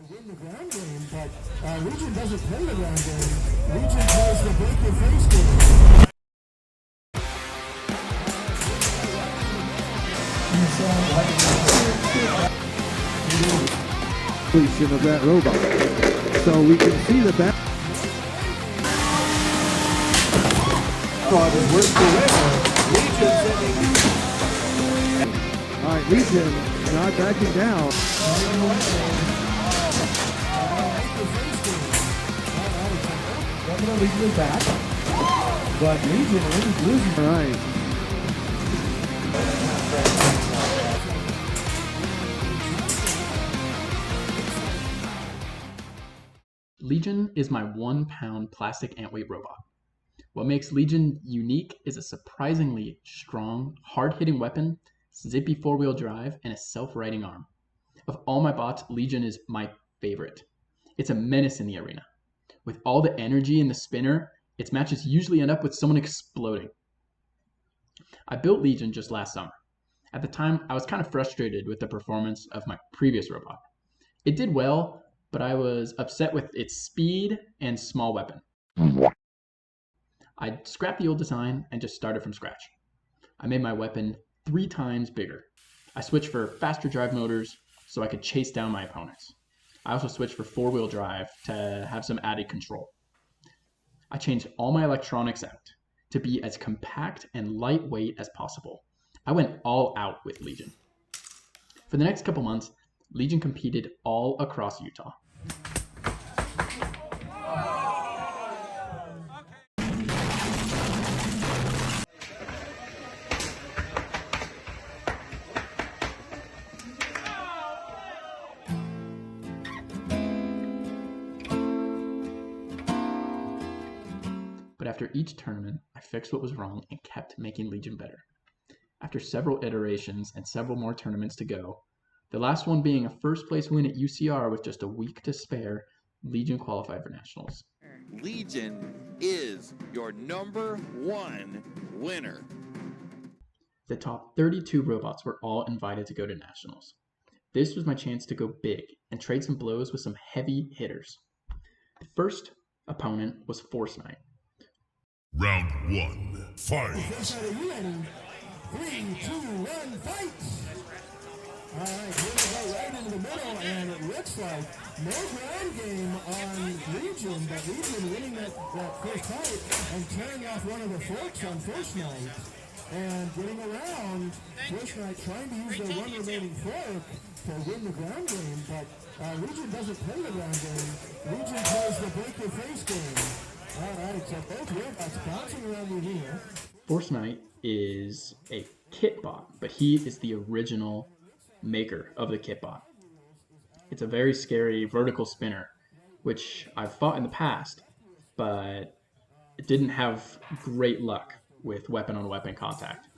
Win the ground game, but Legion doesn't play the ground game. Legion plays the break your face game. Completion of that robot, so we can see the back. All right, Legion not backing down. Legion is back, but Legion is losing. All right. Legion is my 1-pound plastic antweight robot. What makes Legion unique is a surprisingly strong, hard-hitting weapon, zippy 4-wheel drive, and a self-righting arm. Of all my bots, Legion is my favorite. It's a menace in the arena. With all the energy in the spinner, its matches usually end up with someone exploding. I built Legion just last summer. At the time, I was kind of frustrated with the performance of my previous robot. It did well, but I was upset with its speed and small weapon. I scrapped the old design and just started from scratch. I made my weapon 3 times bigger. I switched for faster drive motors so I could chase down my opponents. I also switched for 4-wheel drive to have some added control. I changed all my electronics out to be as compact and lightweight as possible. I went all out with Legion. For the next couple months, Legion competed all across Utah. But after each tournament, I fixed what was wrong and kept making Legion better. After several iterations and several more tournaments to go, the last one being a first place win at UCR with just a week to spare, Legion qualified for nationals. Legion is your #1 winner. The top 32 robots were all invited to go to nationals. This was my chance to go big and trade some blows with some heavy hitters. The first opponent was Force Knight. Round 1, fight! 3, 2, 1, fight! Alright, here we go right into the middle, and it looks like no ground game on Legion, but Legion winning that first fight and tearing off one of the forks on Force Knight. And getting around, Force Knight trying to use their one remaining fork to win the ground game, but Legion doesn't play the ground game. Legion plays the break your face game. Alright, so both robots bouncing around the arena. Force Knight is a kit bot, but he is the original maker of the kit bot. It's a very scary vertical spinner, which I've fought in the past, but it didn't have great luck with weapon-on-weapon contact.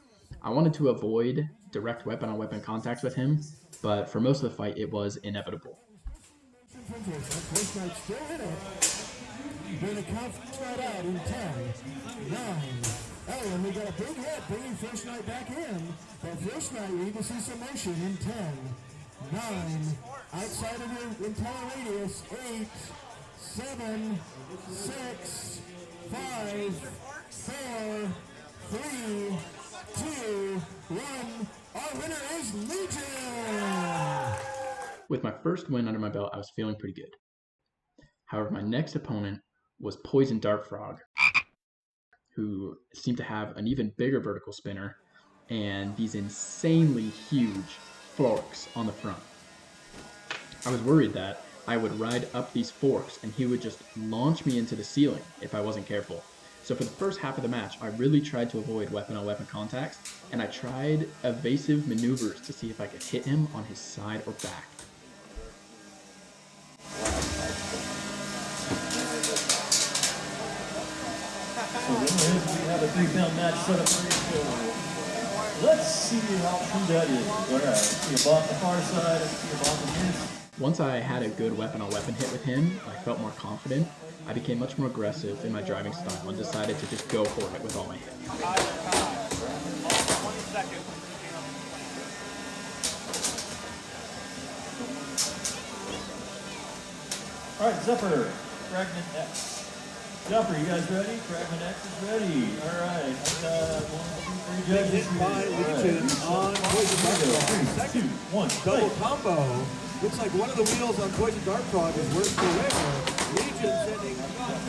I wanted to avoid direct weapon-on-weapon contacts with him, but for most of the fight, it was inevitable. Force Knight still in it. Going to count Force Knight out in 10, 9. Oh, and we got a big hit bringing Force Knight back in. But Force Knight, we need to see some motion in 10, 9. Outside of your entire radius, 8, 7, 6, 5, 4, 3, 2, 1. Our winner is Legion! With my first win under my belt, I was feeling pretty good. However, my next opponent was Poison Dart Frog, who seemed to have an even bigger vertical spinner and these insanely huge forks on the front. I was worried that I would ride up these forks and he would just launch me into the ceiling if I wasn't careful. So for the first half of the match, I really tried to avoid weapon-on-weapon contacts, and I tried evasive maneuvers to see if I could hit him on his side or back. So we have a big belt match set up for you. Let's see how true that is. All right, see a bot on the far side, see a bot on his. Once I had a good weapon-on-weapon hit with him, I felt more confident. I became much more aggressive in my driving style and decided to just go for it with all my hits. 20 seconds. All right, Zephyr, Fragment X. Zephyr, you guys ready? Fragment X is ready. All right, I've got 1, 2, 3 judges Hit by Legion on Poison Dart Frog. Second, 1, double combo. Looks like one of the wheels on Poison Dart Frog is worse for wear. Legion sending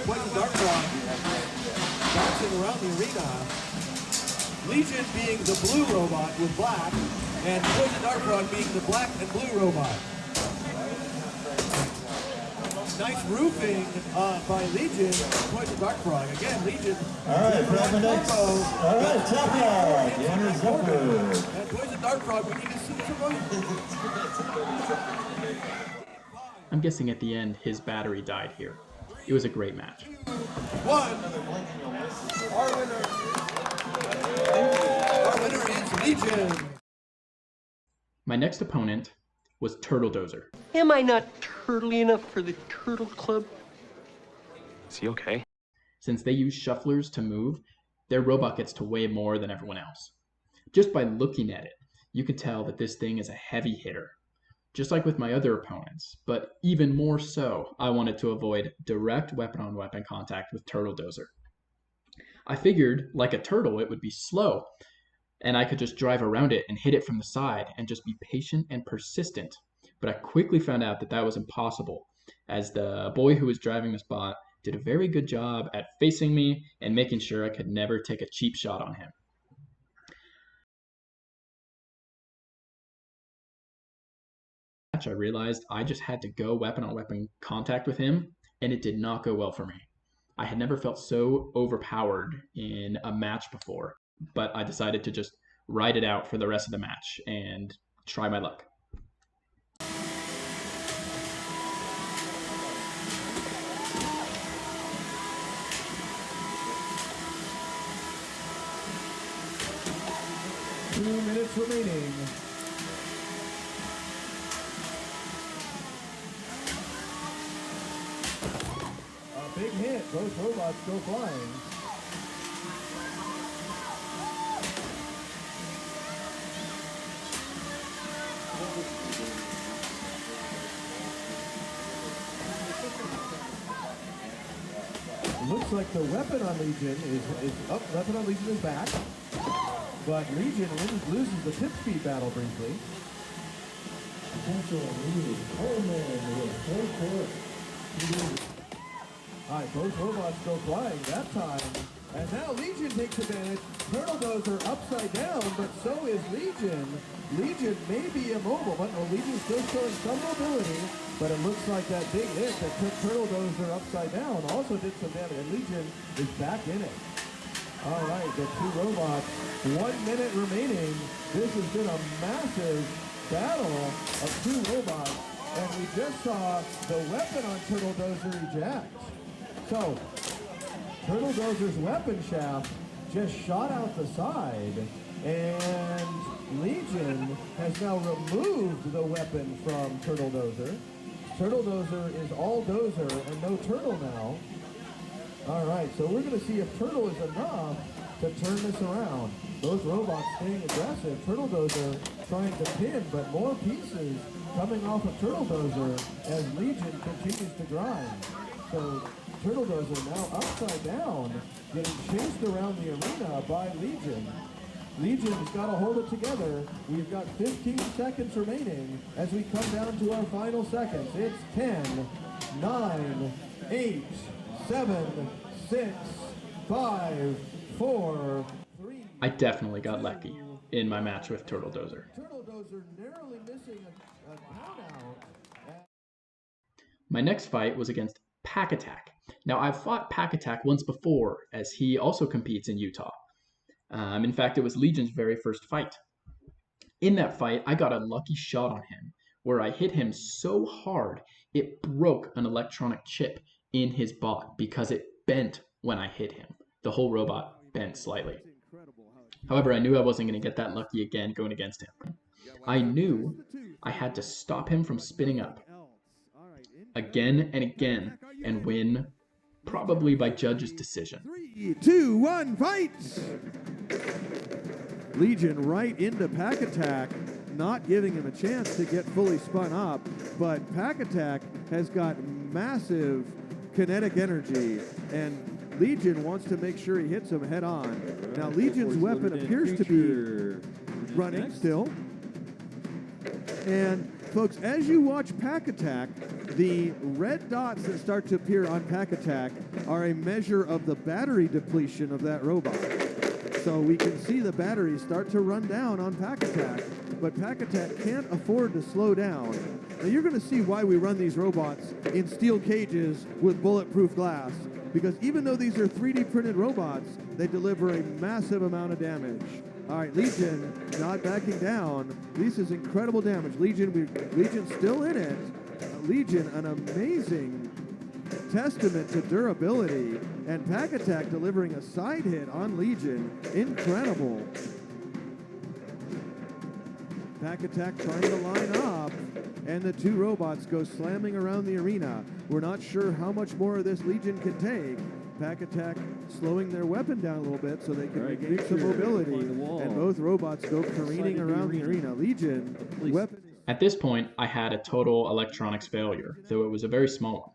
Poison Dart Frog bouncing around the arena. Legion being the blue robot with black, and Poison Dart Frog being the black and blue robot. Nice roofing by Legion, Poison Dart Frog. Again, Legion. All right, Fragment X. All right, top out. The winner is Zephyr. And Poison Dart Frog, we need to see some. I'm guessing at the end his battery died here. It was a great match. 1. Our winner is Legion. My next opponent was Turtle Dozer. Am I not turtly enough for the Turtle Club? Is he okay? Since they use shufflers to move, their robot gets to weigh more than everyone else. Just by looking at it, you can tell that this thing is a heavy hitter. Just like with my other opponents, but even more so, I wanted to avoid direct weapon-on-weapon contact with Turtle Dozer. I figured, like a turtle, it would be slow, and I could just drive around it and hit it from the side and just be patient and persistent. But I quickly found out that that was impossible, as the boy who was driving this bot did a very good job at facing me and making sure I could never take a cheap shot on him. I realized I just had to go weapon-on-weapon contact with him, and it did not go well for me. I had never felt so overpowered in a match before, but I decided to just ride it out for the rest of the match and try my luck. Two minutes remaining. A big hit. Both robots go flying. Looks like the weapon on Legion is up. Weapon on Legion is back. But Legion loses the tip speed battle briefly. Potential lead. Coleman with full court. All right, both robots go flying that time. And now Legion takes advantage. Turtle Dozer upside down, but so is Legion. Legion may be immobile, but no, Legion's still showing some mobility. But it looks like that big hit that took Turtle Dozer upside down also did some damage. And Legion is back in it. All right, the two robots, 1 minute remaining. This has been a massive battle of two robots, and we just saw the weapon on Turtle Dozer eject. So, Turtle Dozer's weapon shaft just shot out the side, and Legion has now removed the weapon from Turtle Dozer. Turtle Dozer is all Dozer and no Turtle now. All right, so we're going to see if Turtle is enough to turn this around. Those robots staying aggressive. Turtle Dozer trying to pin, but more pieces coming off of Turtle Dozer as Legion continues to grind. So Turtle Dozer now upside down, getting chased around the arena by Legion. Legion's got to hold it together. We've got 15 seconds remaining as we come down to our final seconds. It's 10, 9, 8, 7, 6, 5, 4, 3. I definitely got lucky in my match with Turtle Dozer. Turtle Dozer narrowly missing a count out. My next fight was against Pac Attac. Now, I've fought Pac Attac once before, as he also competes in Utah. In fact, it was Legion's very first fight. In that fight, I got a lucky shot on him, where I hit him so hard, it broke an electronic chip in his bot because it bent when I hit him. The whole robot bent slightly. However, I knew I wasn't going to get that lucky again going against him. I knew I had to stop him from spinning up again and again and win, probably by judge's decision. 3, 2, 1, fight! Legion right into Pac Attac. not giving him a chance to get fully spun up. But Pac Attac has got massive kinetic energy, and Legion wants to make sure he hits him head on. Now Legion's weapon appears to be running still. And folks, as you watch Pac Attac, the red dots that start to appear on Pac Attac are a measure of the battery depletion of that robot. So we can see the batteries start to run down on Pac Attac, but Pac Attac can't afford to slow down. Now you're going to see why we run these robots in steel cages with bulletproof glass, because even though these are 3D printed robots, they deliver a massive amount of damage. All right, Legion not backing down. This is incredible damage. Legion's still in it. Legion, an amazing testament to durability, and Pac Attac delivering a side hit on Legion. Incredible. Pac Attac trying to line up, and the two robots go slamming around the arena. We're not sure how much more of this Legion can take. Pac Attac slowing their weapon down a little bit so they can regain some mobility, and both robots go careening around the arena. Legion, weapon. At this point, I had a total electronics failure, though it was a very small one.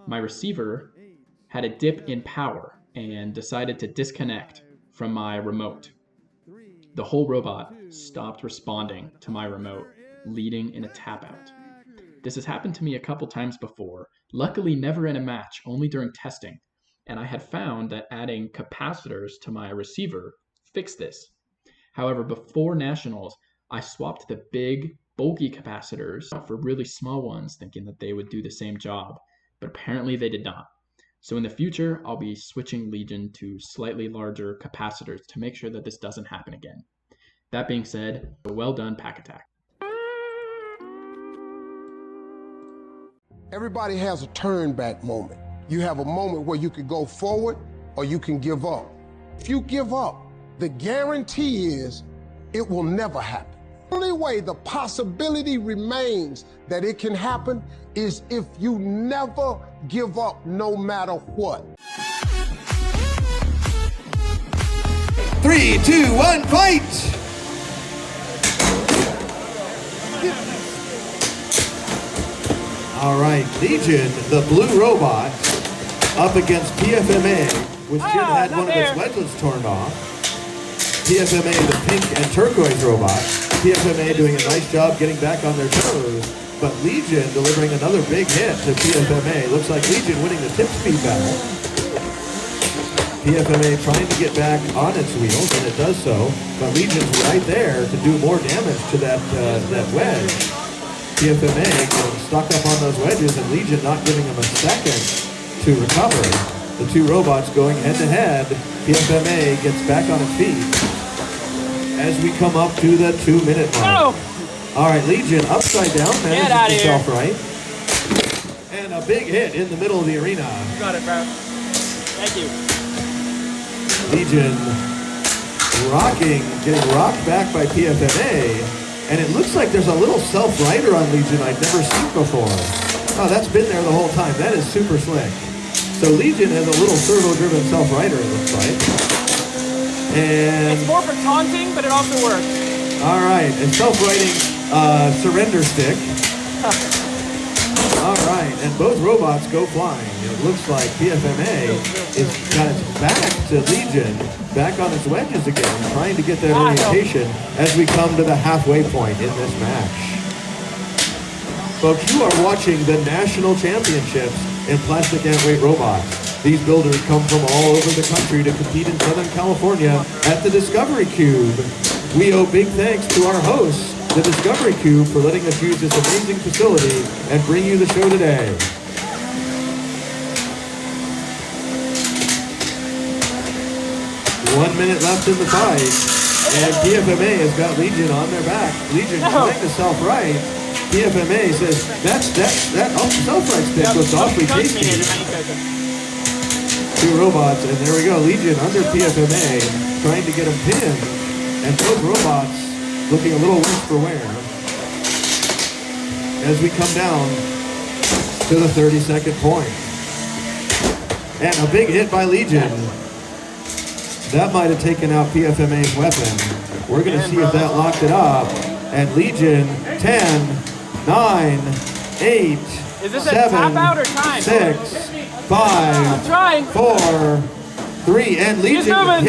My receiver had a dip in power and decided to disconnect from my remote. The whole robot stopped responding to my remote, leading in a tap out. This has happened to me a couple times before, luckily never in a match, only during testing, and I had found that adding capacitors to my receiver fixed this. However, before Nationals, I swapped the big, bulky capacitors for really small ones, thinking that they would do the same job, but apparently they did not. So in the future, I'll be switching Legion to slightly larger capacitors to make sure that this doesn't happen again. That being said, well done, Pac Attac. Everybody has a turn back moment. You have a moment where you could go forward or you can give up. If you give up, the guarantee is it will never happen. The only way the possibility remains that it can happen is if you never give up no matter what. 3, 2, 1, fight! All right, Legion, the blue robot, up against PFMA, which Jim had one of its wedges torn off. PFMA, the pink and turquoise robot. PFMA doing a nice job getting back on their toes, but Legion delivering another big hit to PFMA. Looks like Legion winning the tip speed battle. PFMA trying to get back on its wheels, and it does so, but Legion's right there to do more damage to that wedge. PFMA getting stuck up on those wedges, and Legion not giving him a second to recover. The two robots going head-to-head. PFMA gets back on its feet as we come up to the 2-minute mark. All right, Legion upside down, manages himself right. And a big hit in the middle of the arena. You got it, bro. Thank you. Legion rocking, getting rocked back by PFMA. And it looks like there's a little self-rider on Legion I've never seen before. Oh, that's been there the whole time. That is super slick. So Legion has a little servo-driven self-rider, it looks like. And it's more for taunting, but it also works. All right, and self-riding surrender stick. All right, and both robots go flying. It looks like PFMA is got its back to Legion, back on its wedges again, trying to get that orientation as we come to the halfway point in this match. Folks, you are watching the National Championships in Plastic Antweight Robots. These builders come from all over the country to compete in Southern California at the Discovery Cube. We owe big thanks to our hosts, the Discovery Cube, for letting us use this amazing facility and bring you the show today. One minute left in the fight, and PFMA has got Legion on their back. Legion trying to self-right. PFMA says, that self-right stick was awfully tasty. Two robots, and there we go. Legion under PFMA, trying to get him pinned, and both robots looking a little worse for wear. As we come down to the 30-second point. And a big hit by Legion. That might have taken out PFMA's weapon. We're going to see if that locked it up. And Legion, 10, 9, 8, Is this a 7, tap out or time? 6, I'm 5, trying. 4, 3, and Legion moving.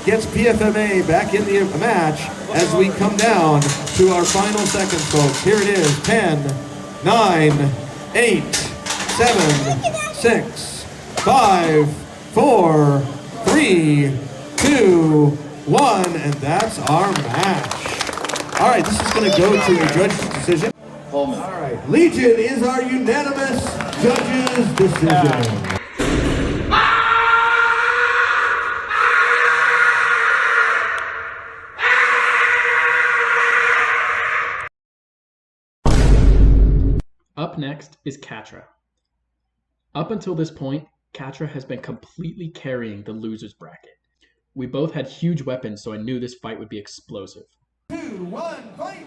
gets PFMA back in the match as we come down to our final seconds, folks. Here it is, 10, 9, 8, 7, 6, 5, 4, 3, 2, 1, and that's our match. All right, this is going to go to a judge's decision. All right, Legion is our unanimous judge's decision. Up next is Catra. Up until this point, Catra has been completely carrying the loser's bracket. We both had huge weapons, so I knew this fight would be explosive. 2, 1, fight!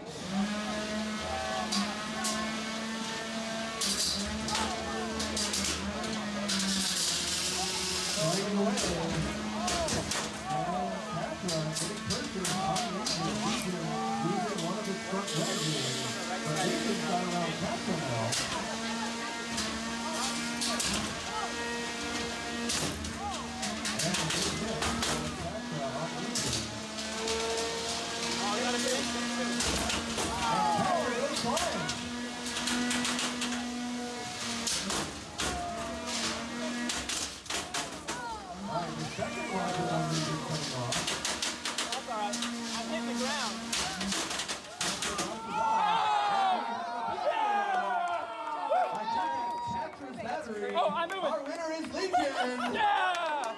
Our winner is Legion! Yeah!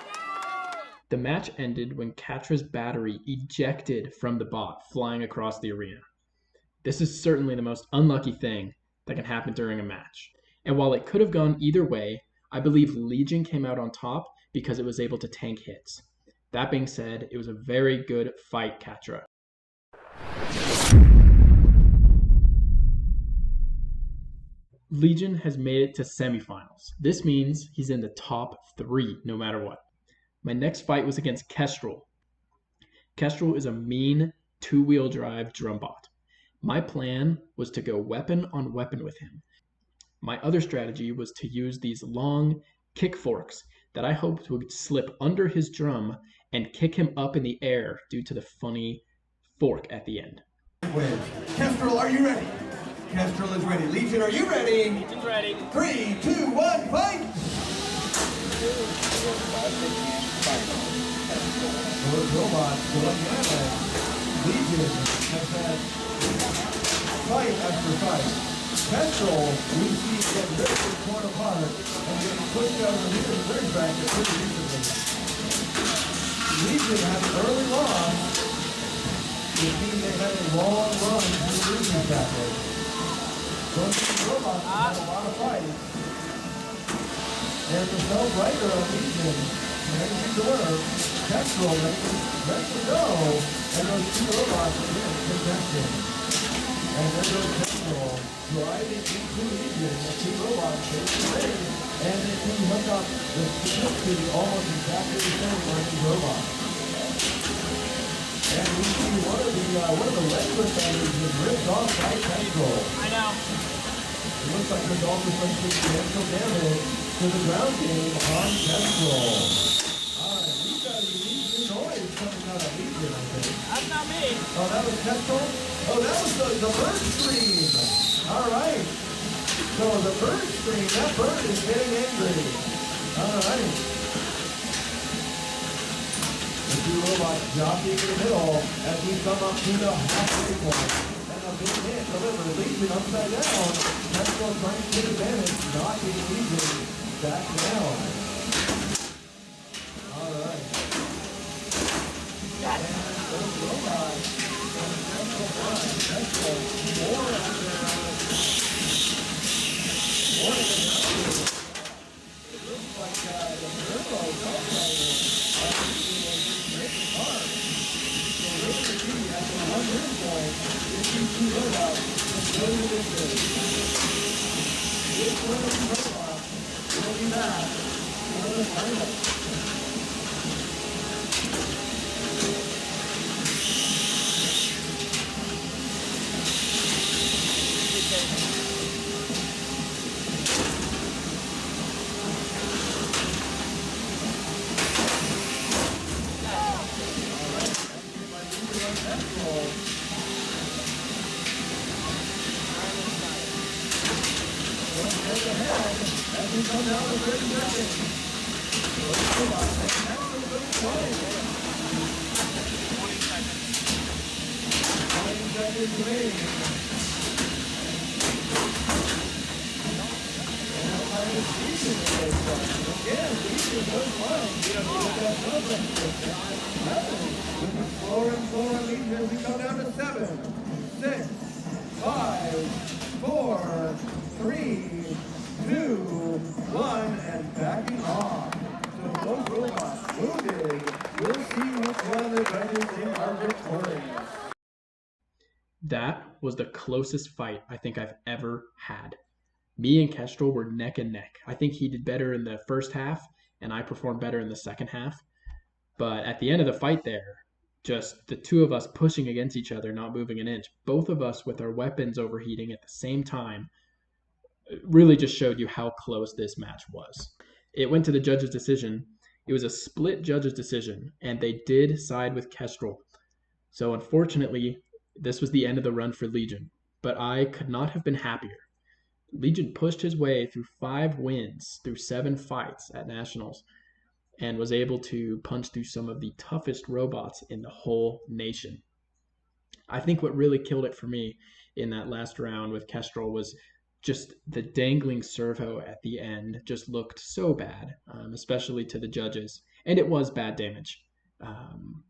The match ended when Catra's battery ejected from the bot, flying across the arena. This is certainly the most unlucky thing that can happen during a match. And while it could have gone either way, I believe Legion came out on top because it was able to tank hits. That being said, it was a very good fight, Catra. Legion has made it to semifinals. This means he's in the top 3 no matter what. My next fight was against Kestrel. Kestrel is a mean 2-wheel drive drum bot. My plan was to go weapon on weapon with him. My other strategy was to use these long kick forks that I hoped would slip under his drum and kick him up in the air due to the funny fork at the end. Kestrel, are you ready? Kestrel is ready. Legion, are you ready? Legion's ready. 3, 2, 1, fight! Those robots going at it. Legion has had fight after fight. Kestrel, we see get literally torn apart and getting pushed out of the third bracket pretty recently. Legion had an early loss. The team they had a long run to the losing bracket. Those robots have had a lot of fights. And the self-writer of Legion, ready to work, Kestrel ready to go, and those 2 robots are in possession. And there goes Kestrel driving into Legion, the 2 robots facing the ring, and they can hook up the stupidity almost exactly the same on these robots. And we see one of the regular fighters is ripped off by Kestrel. I know. It looks like there's also some substantial damage to the ground game on Kestrel. Alright, we've got a unique noise coming out of Legion, I think. That's not me. Oh, that was Kestrel? Oh, that was the bird stream. Alright. So the bird stream, that bird is getting angry. Alright. The 2 robots jockeying in the middle as we come up to the halfway point. A big hit delivered, Legion upside down. Kestrel trying to take advantage, knocking Legion back down. Alright. And those robots, Kestrel, more it looks like the turbo are breaking hard. So really the key at the 100 point is these 2 robots and go to this race. Which one of these robots will be back for the final? Four Legion. We come down to 7, 6, 5, 4, 3, 2, 1, and backing off. So both robots wounded. We'll see which one of the judges in are victorious. That was the closest fight I think I've ever had. Me and Kestrel were neck and neck. I think he did better in the first half, and I performed better in the second half. But at the end of the fight there, just the two of us pushing against each other, not moving an inch, both of us with our weapons overheating at the same time, really just showed you how close this match was. It went to the judge's decision. It was a split judge's decision, and they did side with Kestrel. So unfortunately, this was the end of the run for Legion, but I could not have been happier. Legion pushed his way through 5 wins, through 7 fights at Nationals, and was able to punch through some of the toughest robots in the whole nation. I think what really killed it for me in that last round with Kestrel was just the dangling servo at the end just looked so bad, especially to the judges, and it was bad damage.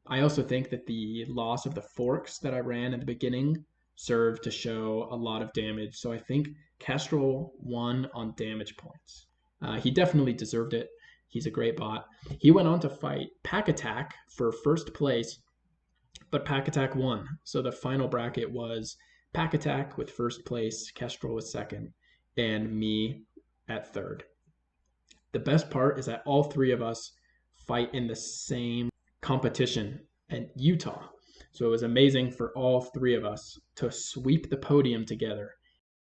I also think that the loss of the forks that I ran at the beginning served to show a lot of damage, so I think Kestrel won on damage points. He definitely deserved it. He's a great bot. He went on to fight Pac Attac for first place, but Pac Attac won. So the final bracket was Pac Attac with first place, Kestrel was second, and me at third. The best part is that all 3 of us fight in the same competition in Utah. So it was amazing for all 3 of us to sweep the podium together.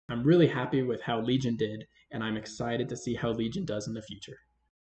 I'm really happy with how Legion did, and I'm excited to see how Legion does in the future.